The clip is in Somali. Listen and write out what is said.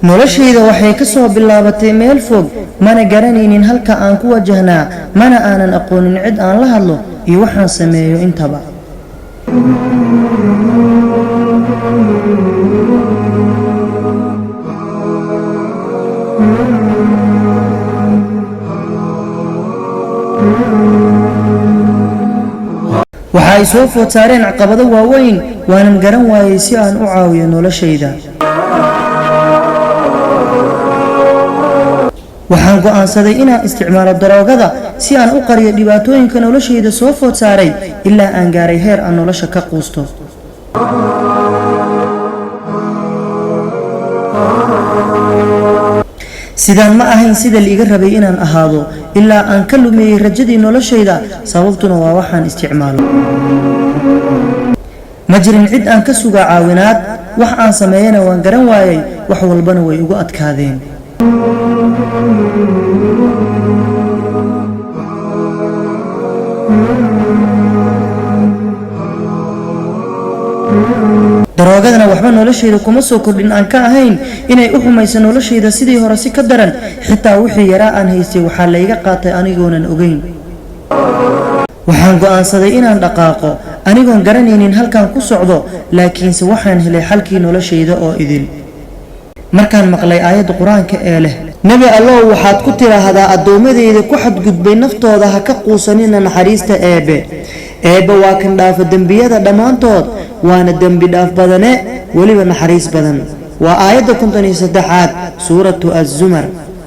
noloshayda waxay ka soo bilaabatay meel fog mana garanaynin halka aan ku wajahnaa mana aanan aqoonin cid aan la hadlo iyo waxaan sameeyo intaba waxa ay soo food saareen caqabado waaweyn waanan garan waayay si aan u caawiyo noloshayda waxaan go'aansaday inaan isticmaalo daroogada si aan u qariyo dhibaatooyinka noloshayda soo food saaray ilaa aan gaaray heer aan nolosha ka quusto sidaan ma ahayn sida liiga rabay inaan ahaado ilaa aan ka lumiyay rajadii noloshayda sababtuna waa waxaan isticmaalo ma jirin cid aan ka sugaa caawinaad wax aan sameeyana waan garan waayay wax walbana way ugu adkaadeen daroogadana waxba noloshayda kuma soo kordhin aan ka ahayn inay u xumayso noloshayda sidii hore si ka daran xitaa wixii yaraa aan haystay waxaa layga qaatay anigoonan ogeyn waxaan go'aansaday inaan dhaqaaqo anigoon garanaynin halkaan ku socdo laakiinse waxaan helay xalkii noloshayda oo idil markaan maqlay aayadda qur-aanka ee leh nebi allow waxaad ku tiraahdaa addoommadayda ku xadgudbay naftooda ha ka quusanina naxariista eebbe waa kan dhaafa dembiyada dhammaantood waana dembi dhaaf badane weliba naxariis badan waa aayadda 53aad suuratu az-zumar